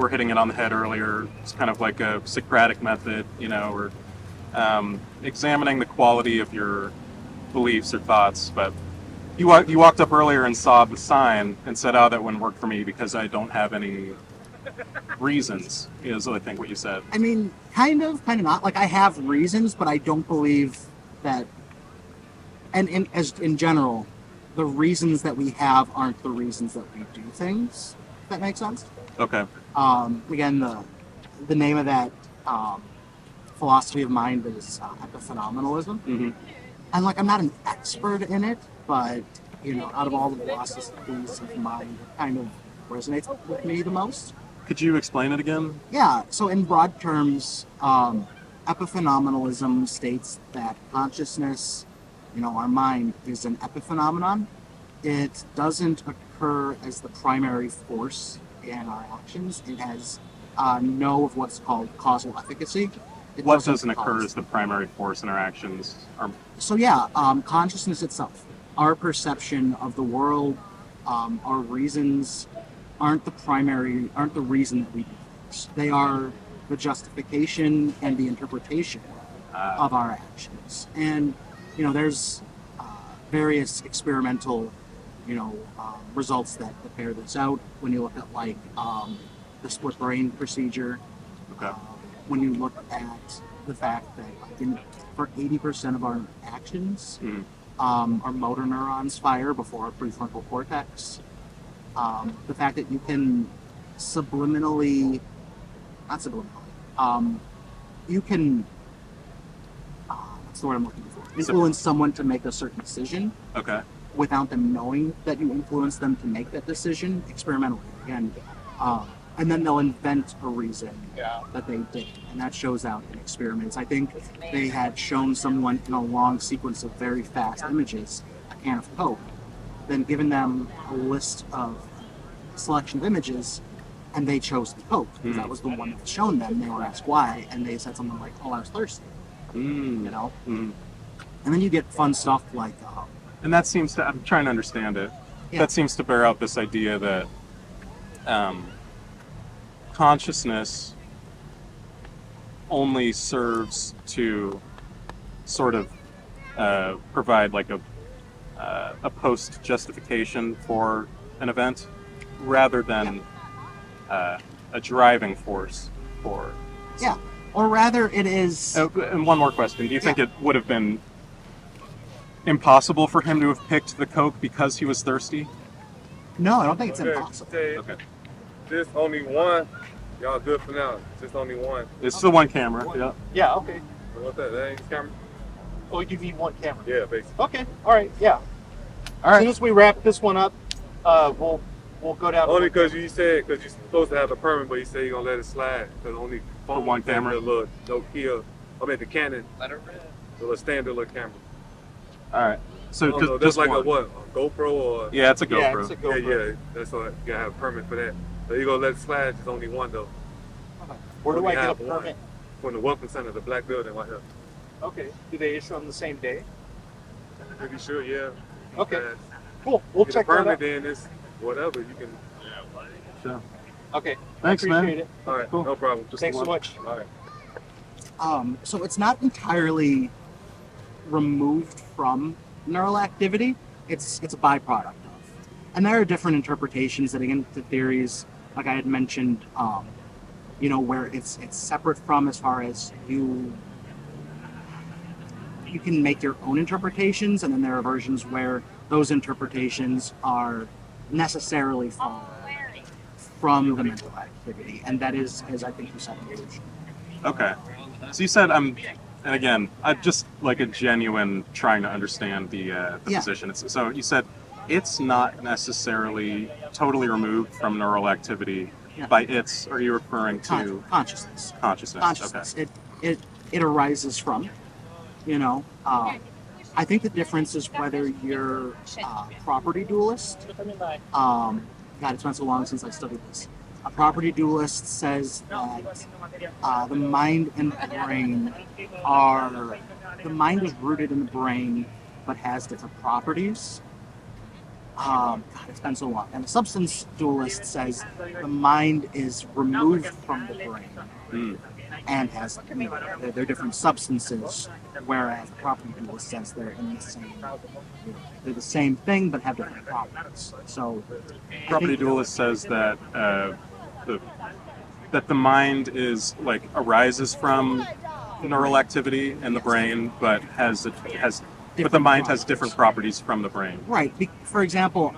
were hitting it on the head earlier. It's kind of like a Socratic method, or examining the quality of your beliefs or thoughts. But you walked up earlier and saw the sign and said, "Oh, that wouldn't work for me because I don't have any reasons." Is I think what you said. I mean, kind of not. Like, I have reasons, but I don't believe that. And in general, the reasons that we have aren't the reasons that we do things. If that makes sense. Okay. Again, the name of that philosophy of mind is Epiphenomenalism. Mm-hmm. And I'm not an expert in it, but out of all the philosophies of mind, it kind of resonates with me the most. Could you explain it again? Yeah. So in broad terms, Epiphenomenalism states that consciousness, our mind, is an epiphenomenon. It doesn't occur as the primary force in our actions. It has no of what's called causal efficacy. What doesn't occur as the primary force in our actions? So consciousness itself, our perception of the world, our reasons aren't the reason that we do things. They are the justification and the interpretation of our actions. And there's various experimental results that bear this out. When you look at the split brain procedure, okay. When you look at the fact that for 80% of our actions, our motor neurons fire before our prefrontal cortex. The fact that you can you can, what's the word I'm looking for? Influence someone to make a certain decision. Okay. Without them knowing that you influence them to make that decision experimentally. Again, and then they'll invent a reason that they did, and that shows out in experiments. I think they had shown someone in a long sequence of very fast images a can of Coke, then given them a selection of images, and they chose the Coke because that was the one that was shown them. They were asked why, and they said something like, "Oh, I was thirsty," And then you get fun stuff like. And that seems to, I'm trying to understand it. Yeah. That seems to bear out this idea that consciousness only serves to sort of provide a post justification for an event rather than a driving force for. Yeah, or rather it is. And one more question. Do you think it would have been impossible for him to have picked the Coke because he was thirsty? No, I don't think it's impossible. Okay. Just only one. Y'all good for now. Just only one. It's the one camera. Yeah. Yeah. Okay. What's that? That ain't his camera? Oh, you need one camera. Yeah, basically. Okay. All right. Yeah. All right. As soon as we wrap this one up, we'll go down. Only because you said you're supposed to have a permit, but you say you're gonna let it slide because only for one camera. The little Nokia, the Canon. Let it rip. The little standard little camera. All right. So that's like one. a what? A GoPro or? Yeah, it's a GoPro. Yeah, it's a GoPro. Yeah. That's all. You gotta have a permit for that. So you're gonna let it slide. Just only one though. Where do I get a permit? From the Welcome Center, the black building right here. Okay. Do they issue on the same day? Pretty sure, yeah. Okay. Cool. We'll check that out. Then it's whatever you can. Sure. Okay. Thanks, appreciate man. it. All right. Cool. No problem. Thanks so much. All right. So it's not entirely removed from neural activity. It's a byproduct of. And there are different interpretations that get into theories, like I had mentioned, where it's separate from, as far as you can make your own interpretations, and then there are versions where those interpretations are necessarily from the mental activity, and that is, as I think you said, illusion. Okay. So you said I'm just like a genuine trying to understand the position. So you said it's not necessarily totally removed from neural activity. Yeah. By its, are you referring to consciousness? Consciousness. Okay. It arises from. I think the difference is whether you're a property dualist. God, it's been so long since I studied this. A property dualist says that the mind and brain the mind is rooted in the brain but has different properties. God, it's been so long. And the substance dualist says the mind is removed from the brain Mm. and has, they're different substances, whereas the property dualist says they're in the same, they're the same thing but have different properties. So, I Property think, dualist says that the that the mind is like arises from neural activity in the brain, but has but the Different mind has properties. different properties from the brain. right. For example,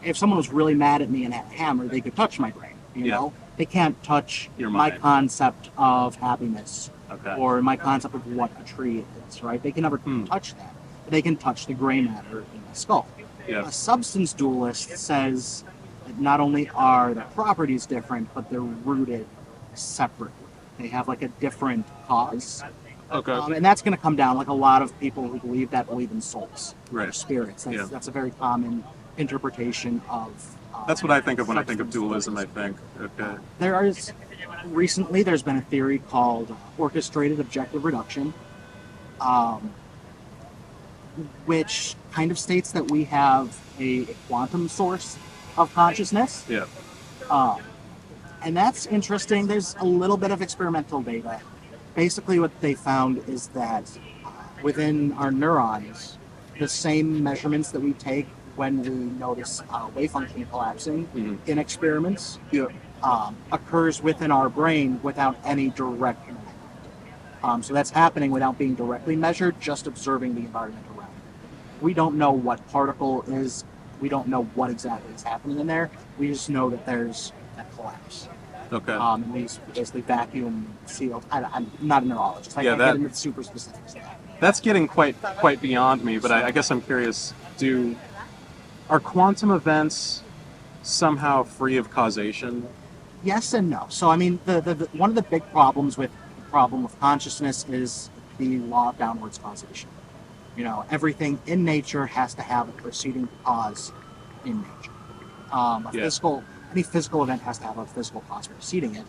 if someone was really mad at me and had a hammer, they could touch my brain. Yeah. Know, they can't touch Your my mind. concept of happiness Okay. or my concept of what a tree is. Right? They can never touch that. But they can touch the gray matter in the skull. Yeah. A substance dualist says that not only are the properties different, but they're rooted separately. They have like a different cause. Okay. And that's going to come down, like a lot of people who believe in souls or Right. spirits. That's, Yeah. that's a very common interpretation of. That's what I think of when I think of substance dualism. I dualism. think. Okay. Recently, there's been a theory called orchestrated objective reduction, which kind of states that we have a quantum source of consciousness. Yeah. And that's interesting. There's a little bit of experimental data. Basically, what they found is that within our neurons, the same measurements that we take when we notice wave function collapsing Mhm. in experiments Yeah. occurs within our brain without any direct measurement. So that's happening without being directly measured, just observing the environment around it. We don't know what particle is. We don't know what exactly is happening in there. We just know that there's a collapse. Okay. And these basically vacuum sealed. I'm not a neurologist. I Yeah, can't that- get into the super specifics. of that. That's getting quite beyond me, but I guess I'm curious. Are quantum events somehow free of causation? Yes and no. So I mean, the one of the big problems with the problem of consciousness is the law of downwards causation. Everything in nature has to have a preceding cause in nature. Yeah. Any physical event has to have a physical cause preceding it,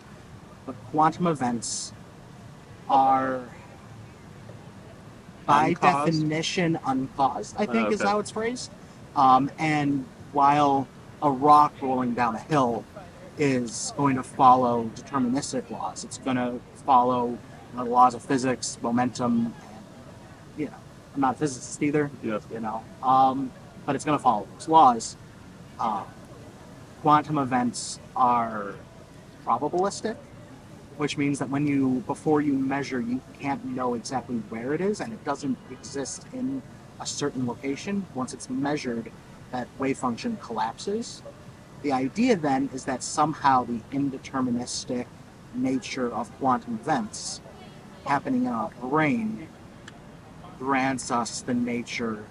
but quantum events are, by Uncaused? definition, uncaused. I think is Okay. how it's phrased. And while a rock rolling down a hill is going to follow deterministic laws, it's going to follow the laws of physics, momentum, and I'm not a physicist either. Yeah. But it's going to follow those laws. Quantum events are probabilistic, which means that before you measure, you can't know exactly where it is, and it doesn't exist in a certain location. Once it's measured, that wave function collapses. The idea then is that somehow the indeterministic nature of quantum events happening in our brain grants us the nature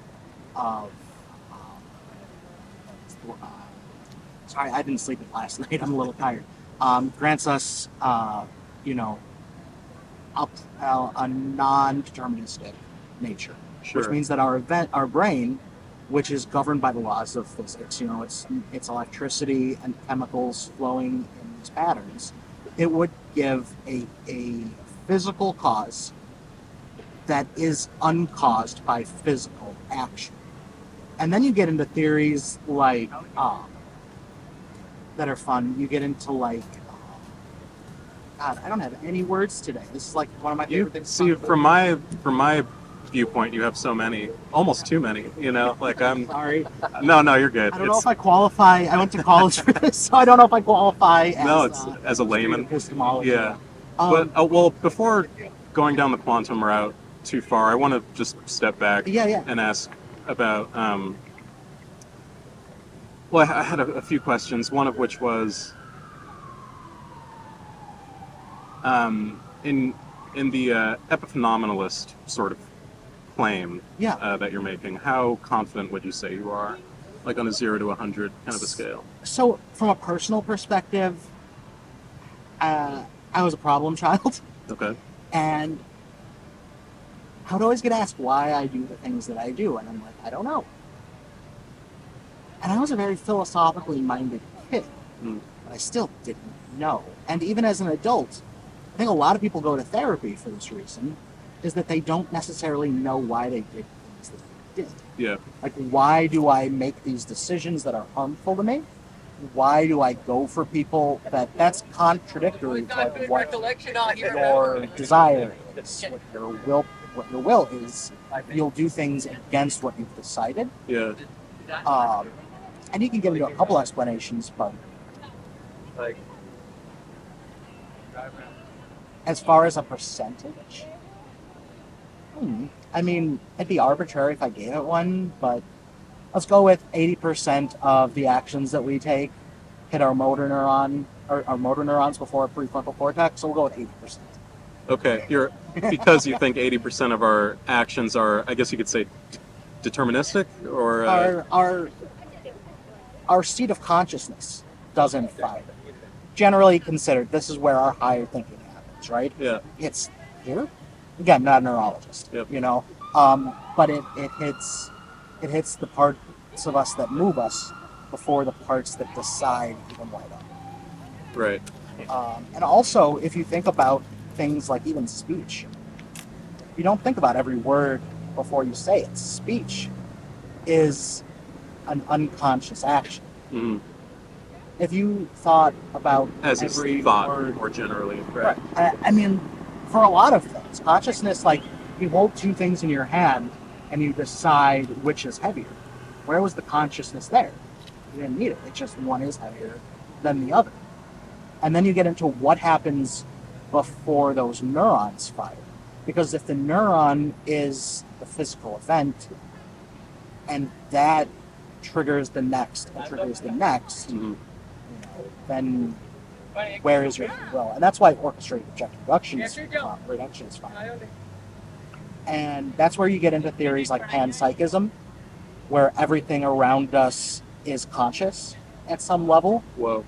of sorry, I didn't sleep last night. I'm a little tired. Grants us, a non-deterministic nature, Sure. which means that our brain, which is governed by the laws of physics, it's electricity and chemicals flowing in these patterns. It would give a physical cause that is uncaused by physical action. And then you get into theories like that are fun. You get into God, I don't have any words today. This is like one of my favorite things. See, from my viewpoint, you have so many, almost too many. Like I'm. Sorry. No, you're good. I don't know if I qualify. I went to college for this, so I don't know if I qualify as, No, it's as a layman. epistemology. Yeah. Um, But before going down the quantum route too far, I want to just step back Yeah. and ask about. Well, I had a few questions. One of which was, in the epiphenomenalist sort of claim Yeah. that you're making, how confident would you say you are, like on a 0 to 100 kind of a scale? So, from a personal perspective, I was a problem child, Okay. and I would always get asked why I do the things that I do, and I'm like, I don't know. And I was a very philosophically minded kid, Mm. but I still didn't know. And even as an adult, I think a lot of people go to therapy for this reason, is that they don't necessarily know why they did things that they did. Yeah. Like, why do I make these decisions that are harmful to me? Why do I go for people that's contradictory to like what your desire is, what your will is? You'll do things against what you've decided. Yeah. And you can get into a couple explanations, but as far as a percentage, I mean, it'd be arbitrary if I gave it one, but let's go with 80% of the actions that we take hit our motor neuron, or our motor neurons before our prefrontal cortex, so we'll go with 80%. Okay. Because you think 80% of our actions are, I guess you could say, deterministic, or Our seat of consciousness doesn't fire. Generally considered, this is where our higher thinking happens, right? Yeah. It's here. Again, not a neurologist, Yep. but it hits the parts of us that move us before the parts that decide even light up. Right. And also, if you think about things like even speech, you don't think about every word before you say it. Speech is an unconscious action. Mm-hmm. If you thought about As is every thought word, more generally. Right. I mean, for a lot of things, consciousness, like you hold two things in your hand and you decide which is heavier. Where was the consciousness there? You didn't need it. It's just one is heavier than the other. And then you get into what happens before those neurons fire. Because if the neuron is the physical event and that triggers the next and triggers the next, Mm-hmm. then where is your will? And that's why orchestrated objective reduction is fine. And that's where you get into theories like panpsychism, where everything around us is conscious at some level. Whoa.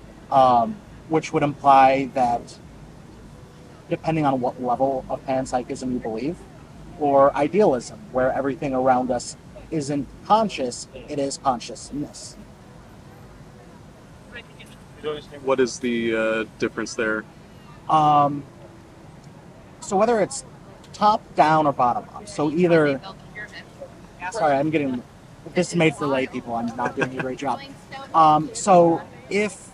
Which would imply that, depending on what level of panpsychism you believe, or idealism, where everything around us isn't conscious, it is consciousness. What is the difference there? So whether it's top down or bottom up, so either, sorry, I'm getting, this is made for lay people, I'm not doing a great job. So if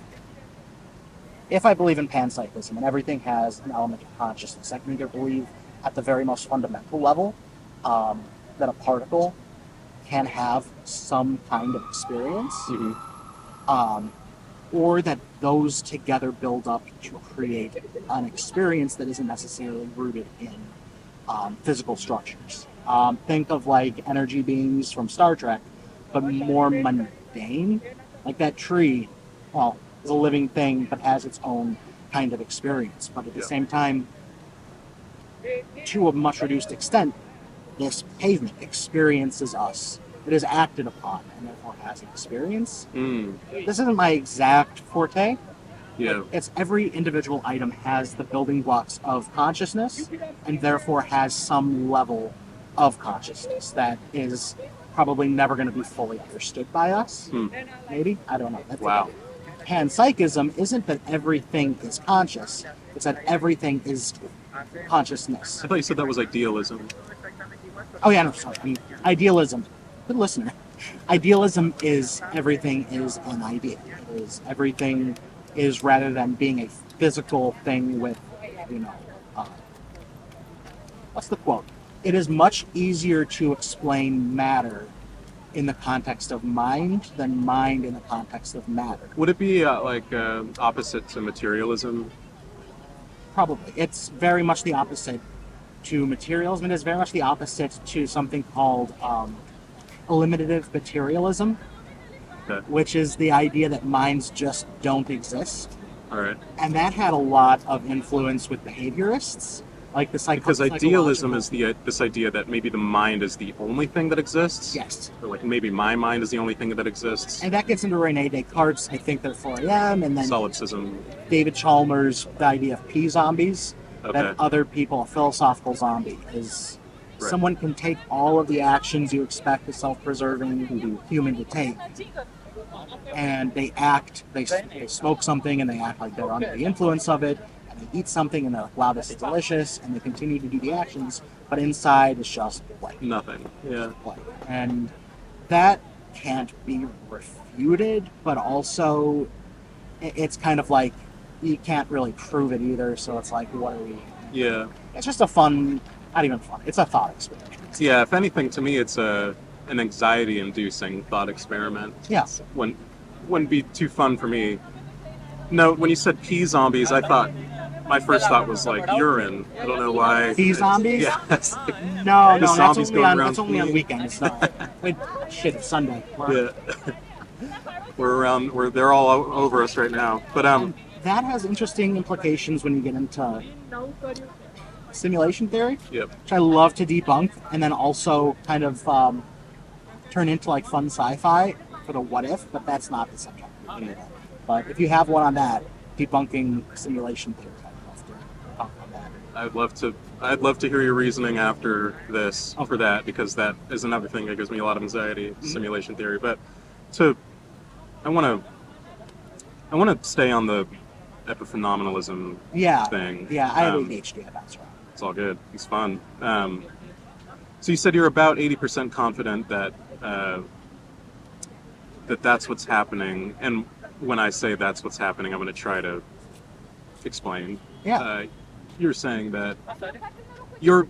I believe in panpsychism and everything has an element of consciousness, I can either believe at the very most fundamental level that a particle can have some kind of experience, Mm-hmm. or that those together build up to create an experience that isn't necessarily rooted in physical structures. Think of like energy beings from Star Trek, but more mundane. Like that tree, well, is a living thing, but has its own kind of experience. But at the same time, to a much reduced extent, this pavement experiences us. It is acted upon and therefore has an experience. This isn't my exact forte. Yeah. It's every individual item has the building blocks of consciousness and therefore has some level of consciousness that is probably never going to be fully understood by us. Maybe? I don't know. That's Wow. Panpsychism isn't that everything is conscious. It's that everything is consciousness. I thought you said that was idealism. Oh yeah, no, sorry. I mean, idealism. Good listener. Idealism is everything is an idea. It is everything is rather than being a physical thing with, what's the quote? It is much easier to explain matter in the context of mind than mind in the context of matter. Would it be opposite to materialism? Probably. It's very much the opposite to materialism. It is very much the opposite to something called eliminative materialism, Okay. which is the idea that minds just don't exist. All right. And that had a lot of influence with behaviorists, like the Because idealism is this idea that maybe the mind is the only thing that exists. Yes. Or like maybe my mind is the only thing that exists. And that gets into Rene Descartes' I think they're 4 a.m. and then Solipsism. David Chalmers' the idea of P-zombies, Okay. that other people, a philosophical zombie, is Right. someone can take all of the actions you expect a self-preserving human to take, and they smoke something and they act like they're under the influence of it, and they eat something and they're like, wow, this is delicious, and they continue to do the actions, but inside it's just like Nothing. Yeah. like And that can't be refuted, but also it's kind of like you can't really prove it either, so it's like, what are we? Yeah. It's just a fun, not even fun, it's a thought experiment. Yeah, if anything, to me, it's an anxiety-inducing thought experiment. Yeah. Wouldn't be too fun for me. No, when you said pee zombies, I thought my first thought was like urine. I don't know why. Pee zombies? Yes. No, The zombies going around that's only on peeing. weekends. No. Wait, shit, it's Sunday. Yeah. They're all over us right now. But That has interesting implications when you get into simulation theory, yep. which I love to debunk, and then also kind of turn into like fun sci-fi for the what if, but that's not the subject. But if you have one on that, debunking simulation theory, I'd love to talk about that. I'd love to hear your reasoning after this for that, because that is another thing that gives me a lot of anxiety, simulation theory. But I want to stay on the epiphenomenalism thing. Yeah, I have ADHD. That's right. It's all good. It's fun. So you said you're about 80% confident that that's what's happening, and when I say that's what's happening, I'm going to try to explain. Yeah. You're saying that your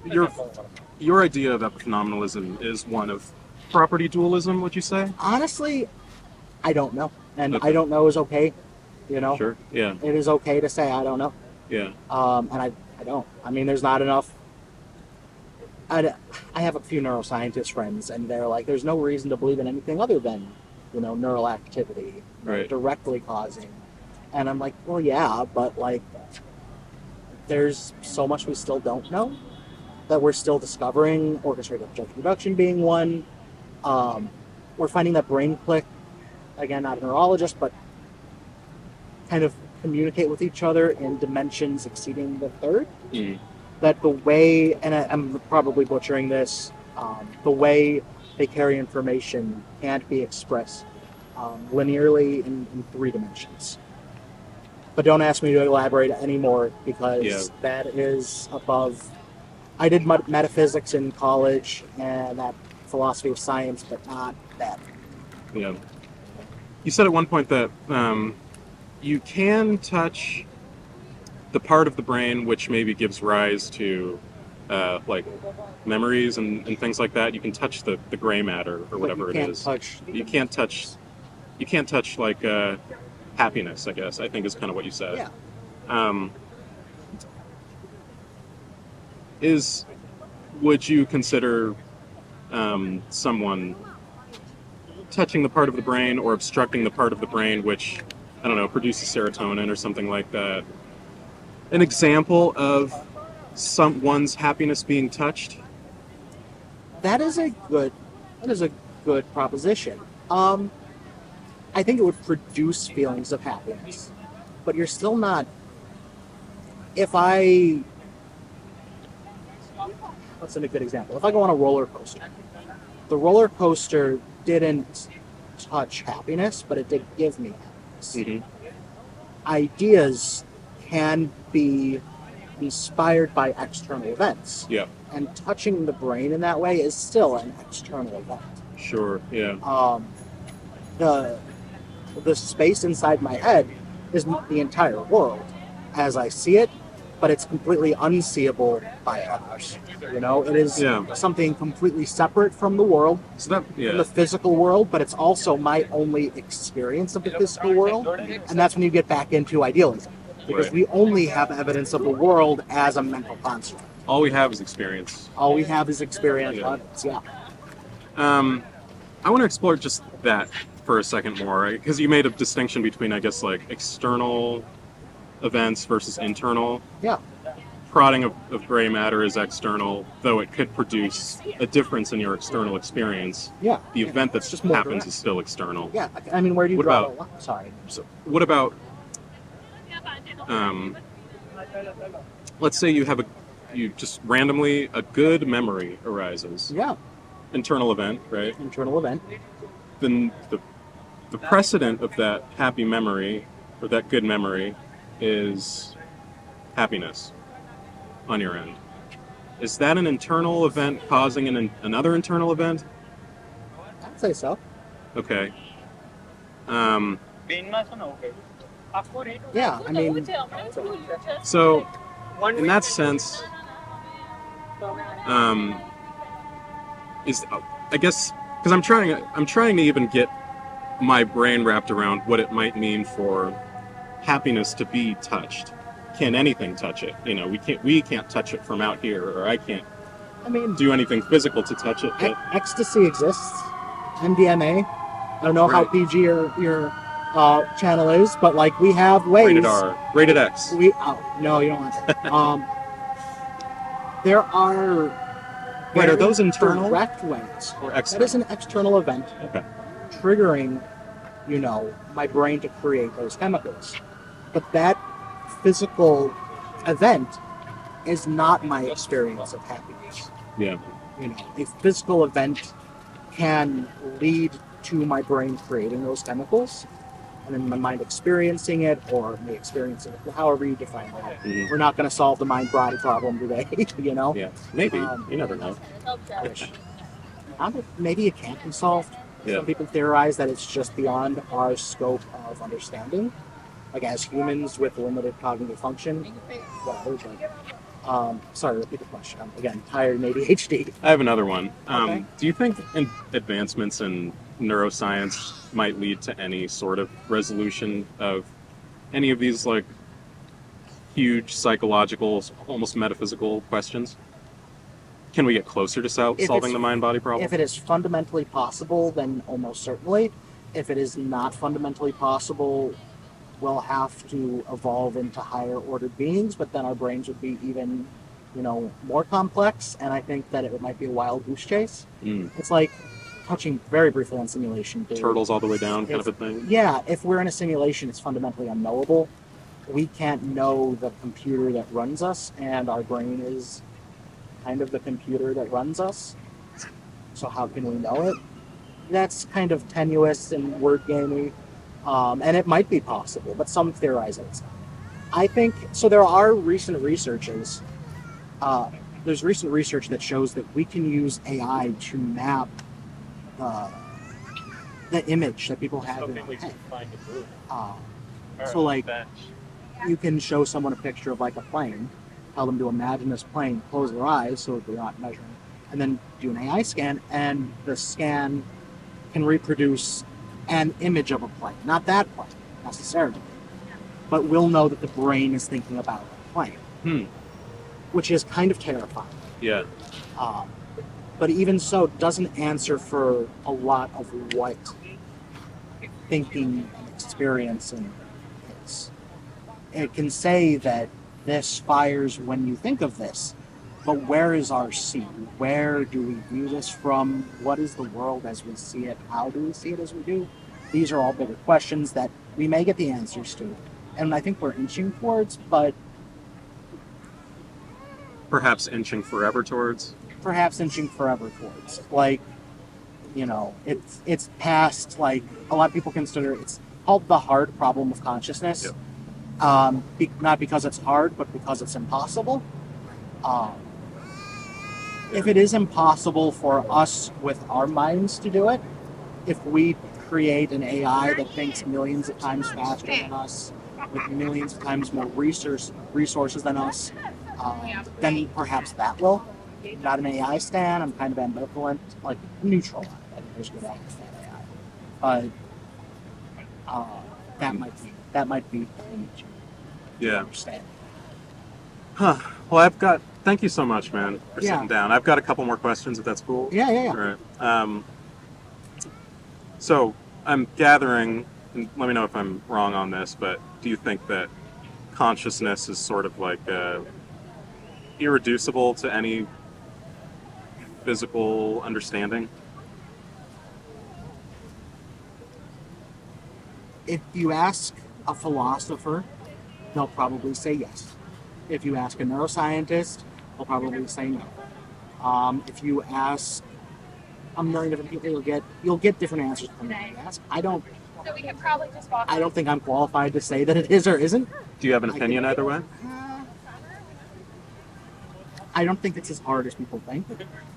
idea of epiphenomenalism is one of property dualism. Would you say? Honestly, I don't know, and Okay. I don't know is okay. You know, Sure. Yeah. it is okay to say I don't know. Yeah. And I don't. I mean, there's not enough. I have a few neuroscientist friends, and they're like, there's no reason to believe in anything other than, neural activity Right. directly causing. And I'm like, well, yeah, but like, there's so much we still don't know that we're still discovering. Orchestrated object reduction being one. We're finding that brain click, again, not a neurologist, but kind of communicate with each other in dimensions exceeding the third. Mm. That the way, and I'm probably butchering this, the way they carry information can't be expressed linearly in 3 dimensions. But don't ask me to elaborate anymore, because that is above. I did metaphysics in college and that philosophy of science, but not that. Yeah. You said at one point that you can touch the part of the brain which maybe gives rise to like memories and things like that. You can touch the gray matter or whatever But it you can't is. touch. You can't touch like happiness, I guess, I think is kind of what you said. Yeah. Would you consider someone touching the part of the brain or obstructing the part of the brain which, I don't know, produces serotonin or something like that, an example of someone's happiness being touched? That is a good proposition. I think it would produce feelings of happiness, but you're still not. What's a good example? If I go on a roller coaster, the roller coaster didn't touch happiness, but it did give me happiness. Mm-hmm. Ideas can be inspired by external events. Yeah. And touching the brain in that way is still an external event. Sure. Yeah. The space inside my head is the entire world as I see it, but it's completely unseeable by others. It is something completely separate from the world, So from the physical world, but it's also my only experience of the physical world, and that's when you get back into idealism, because Right. we only have evidence of the world as a mental construct. All we have is experience. All we have is experience. Yeah. I want to explore just that for a second more, because you made a distinction between, I guess, like external events versus internal. Yeah. Prodding of gray matter is external, though it could produce a difference in your external experience. Yeah. The event that just more happens direct. is still external. Yeah. I mean, where do you What draw about- the line? Sorry. So what about, let's say you just randomly, a good memory arises. Yeah. Internal event, right? Internal event. Then the precedent of that happy memory, or that good memory, is happiness on your end. Is that an internal event causing another internal event? say so. Okay. Yeah, I mean, So, in that sense, is I guess because I'm trying to even get my brain wrapped around what it might mean for happiness to be touched. Can anything touch it? You know, we can't touch it from out here, or I can't I mean, do anything physical to touch it. But ecstasy exists. MDMA. I don't know how Right. PG your channel is, but like we have ways. rated R, rated X. We no, you don't want that. There are Right, are those very internal direct ways. or That external? is an external event Okay. triggering, my brain to create those chemicals. But that physical event is not my experience of happiness. Yeah. A physical event can lead to my brain creating those chemicals, and then my mind experiencing it, or me experiencing it, however you define that. Mhm. We're not going to solve the mind-body problem today, Yeah. Maybe. Um, You never know. Which, maybe it can't be solved. Yeah. Some people theorize that it's just beyond our scope of understanding. Like as humans with limited cognitive function, whatever. But, sorry, repeat the question. I'm again tired and ADHD. I have another one. Okay. Do you think advancements in neuroscience might lead to any sort of resolution of any of these like huge psychological, almost metaphysical questions? Can we get closer to solving it's- the mind-body problem? If it is fundamentally possible, then almost certainly. If it is not fundamentally possible, we'll have to evolve into higher ordered beings, but then our brains would be even, more complex, and I think that it might be a wild goose chase. Mm. It's like touching very briefly on simulation theory. Turtles all the way down, kind of a thing. Yeah, if we're in a simulation, it's fundamentally unknowable. We can't know the computer that runs us, and our brain is kind of the computer that runs us. So how can we know it? That's kind of tenuous and word gamey, and it might be possible, but some theorize it's not. I think so. There are recent researches. There's recent research that shows that we can use AI to map the image that people have in their head. So like, you can show someone a picture of like a plane, tell them to imagine this plane, close their eyes so that they're not measuring, and then do an AI scan, and the scan can reproduce an image of a plane. Not that plane, necessarily. But we'll know that the brain is thinking about a plane. Which is kind of terrifying. Yeah. But even so, doesn't answer for a lot of what thinking and experiencing is. It can say that this fires when you think of this, but where is our seat? Where do we view this from? What is the world as we see it? How do we see it as we do? These are all bigger questions that we may get the answers to. And I think we're inching towards, but Perhaps inching forever towards. perhaps inching forever towards. Like, it's past, like, a lot of people consider it's called the hard problem of consciousness. Yep. Not because it's hard, but because it's impossible. If it is impossible for us with our minds to do it, if we create an AI that thinks millions of times faster than us, with millions of times more resources than us, then perhaps that will. Not an AI stan. I'm kind of ambivalent, like neutral on it. I think there's good actors in AI, but that might be Yeah. understand. Huh. Well, thank you so much, man, for Yeah. sitting down. I've got a couple more questions, if that's cool. Yeah. All right. So I'm gathering, and let me know if I'm wrong on this, but do you think that consciousness is sort of like irreducible to any physical understanding? If you ask a philosopher, they'll probably say yes. If you ask a neuroscientist, they'll probably say no. If you ask a million different people, you'll get different answers from them. You ask. I don't think I'm qualified to say that it is or isn't. Do you have an opinion either way? I don't think it's as hard as people think,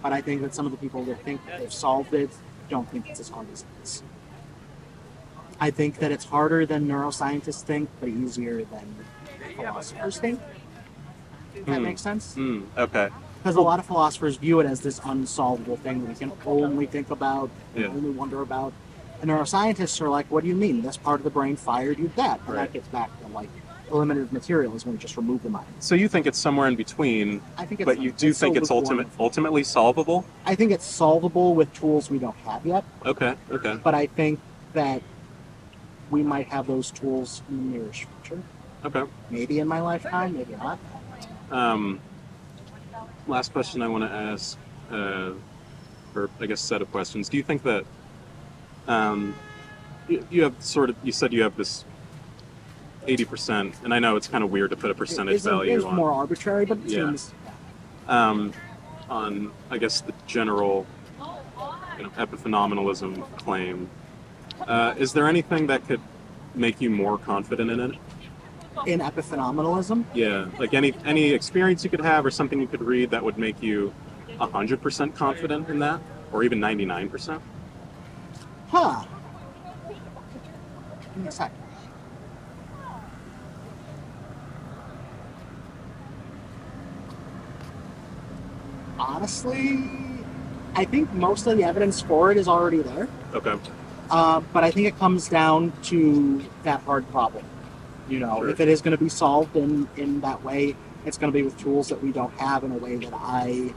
but I think that some of the people that think that they've solved it don't think it's as hard as it is. I think that it's harder than neuroscientists think, but easier than philosophers think. If that makes sense? Okay. Because a lot of philosophers view it as this unsolvable thing that we can only think about, Yeah. only wonder about. And neuroscientists are like, what do you mean? This part of the brain fired, you that. And Right. that gets back to like eliminative materialism when we just remove the mind. So you think it's somewhere in between, I think it's, but you do think so it's lukewarm. ultimately solvable? I think it's solvable with tools we don't have yet, Okay. Okay. but I think that we might have those tools in the nearest future. Okay. Maybe in my lifetime, maybe not. Last question I want to ask, or I guess set of questions. Do you think that you have you said you have this 80%, and I know it's kind of weird to put a percentage value It's on. more arbitrary, but it Yeah. seems... On I guess the general epiphenomenalism claim. Is there anything that could make you more confident in it? In epiphenomenalism, Yeah, like any experience you could have or something you could read that would make you 100% confident in that, or even 99%. huh? Give me a sec. Honestly, I think most of the evidence for it is already there. Okay. But I think it comes down to that hard problem. Sure. If it is going to be solved in that way, it's going to be with tools that we don't have in a way that I,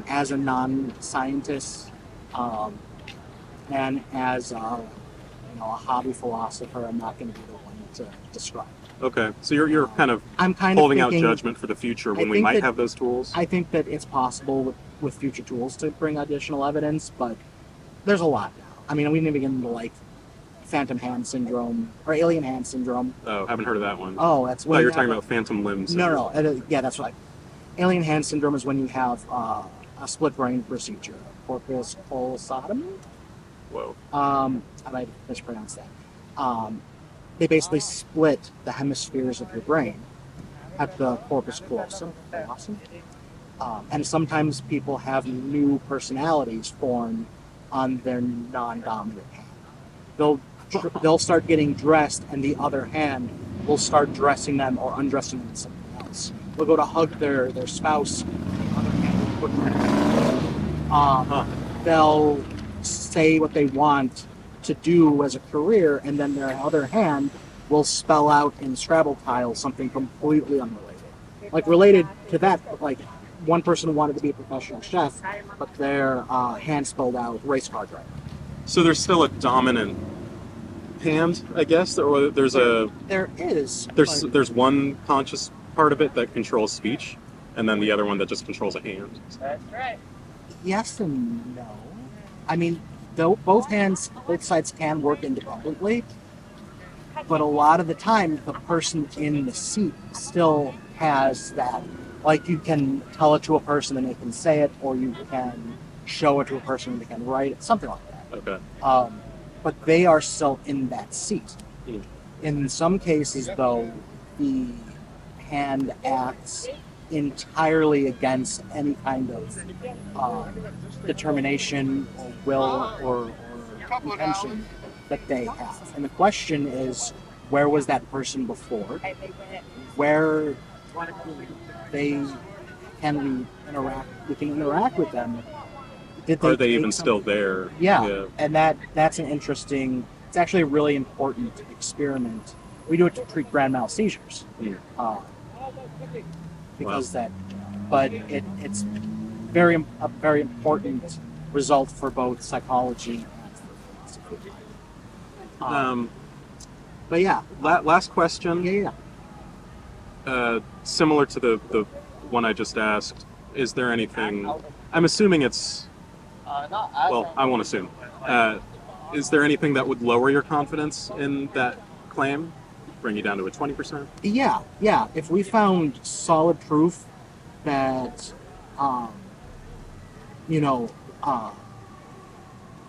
as a non-scientist, and as a hobby philosopher, I'm not going to be the one to describe. Okay. So you're kind of I'm kind holding of out thinking, judgment for the future I when we think might that- have those tools. I think that it's possible with future tools to bring additional evidence, but there's a lot now. I mean, we didn't even get into like phantom hand syndrome or alien hand syndrome. Oh, haven't heard of that one. Oh, that's Oh, when you're you talking have about phantom limbs. No. Yeah, that's right. Alien hand syndrome is when you have a split brain procedure, corpus callosum. Whoa. I might mispronounce that. They basically split the hemispheres of your brain at the corpus callosum. And sometimes people have new personalities form on their non-dominant hand. They'll start getting dressed, and the other hand will start dressing them or undressing them in something else. They'll go to hug their spouse, and the other hand will put them They'll say what they want to do as a career, and then their other hand will spell out in Scrabble tiles something completely unrelated. Like related to that, like one person wanted to be a professional chef, but their hand spelled out race car driver. So there's still a dominant hand, I guess, or there's a There is. there's one conscious part of it that controls speech, and then the other one that just controls a hand. Yes and no. I mean, though both sides can work independently, but a lot of the time, the person in the seat still has that. Like, you can tell it to a person and they can say it, or you can show it to a person and they can write it, something like that. Okay. But they are still in that seat. Mm. In some cases, though, the hand acts entirely against any kind of determination or will or intention that they have. And the question is, where was that person before? Where can we interact with them? Did Are they take even some- still there? Yeah. And that's an interesting. It's actually a really important experiment. We do it to treat grand mal seizures. Because but it's a very important result for both psychology and for philosophy. But yeah, Last question. yeah. Similar to the one I just asked, is there anything? I'm assuming it's. Well, I won't assume. Is there anything that would lower your confidence in that claim? Bring you down to a 20%? Yeah. If we found solid proof that,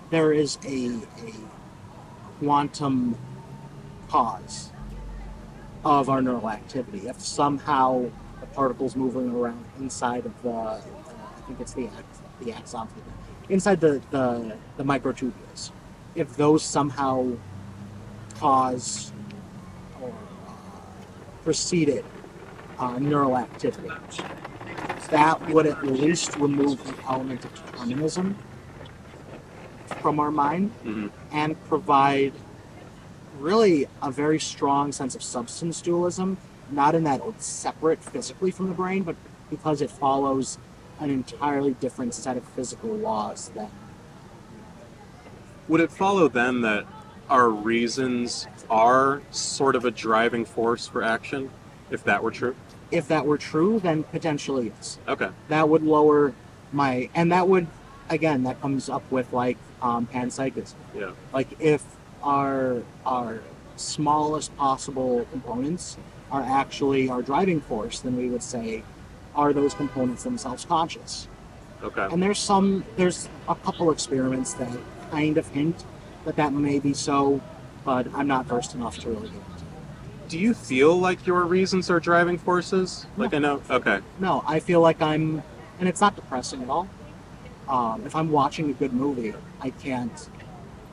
there is a quantum cause of our neural activity, if somehow the particles moving around inside of I think it's the axon, inside the microtubules, if those somehow cause or preceded neural activity, that would at least remove the element of determinism from our mind and provide really a very strong sense of substance dualism, not in that it's separate physically from the brain, but because it follows an entirely different set of physical laws that. Would it follow then that our reasons are sort of a driving force for action, if that were true? If that were true, then potentially yes. Okay. That would lower and that would, again, that comes up with like panpsychism. Yeah. Like if our smallest possible components are actually our driving force, then we would say, are those components themselves conscious? Okay. And there's a couple experiments that kind of hint that may be so, but I'm not versed enough to really get into it. Do you feel like your reasons are driving forces? Like I know. Okay. No, I feel like and it's not depressing at all. If I'm watching a good movie, I can't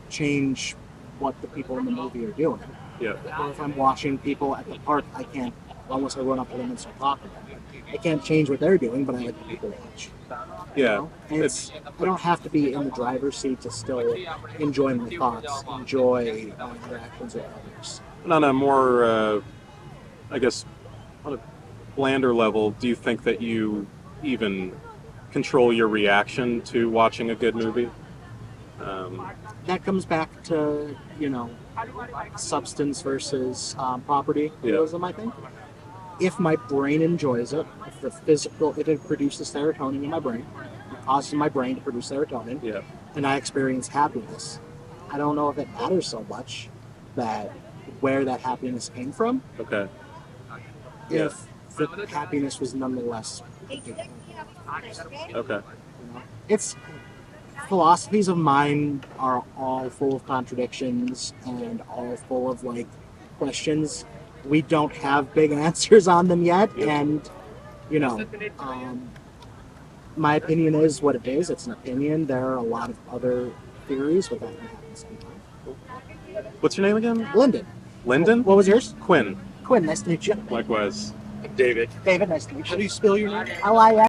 change what the people in the movie are doing. Yeah. Or if I'm watching people at the park, I can't, unless I run up to them and start talking to them. I can't change what they're doing, but I like the people watch. Yeah. And I don't have to be in the driver's seat to still enjoy my thoughts, enjoy my interactions with others. And on a more, I guess, on a blander level, do you think that you even control your reaction to watching a good movie? That comes back to, substance versus property dualism, I think. If my brain enjoys it, if it produces serotonin in my brain, it causes my brain to produce serotonin, and I experience happiness, I don't know if it matters so much that where that happiness came from. Okay. If the happiness was nonetheless. Okay. It's philosophies of mine are all full of contradictions and all full of questions. We don't have big answers on them yet, and my opinion is what it is. It's an opinion. There are a lot of other theories, but that happens sometimes. What's your name again? Linden. Linden? What was yours? Quinn. Quinn, nice to meet you. Likewise. David. David, nice to meet you. How do you spell your name? L-I-N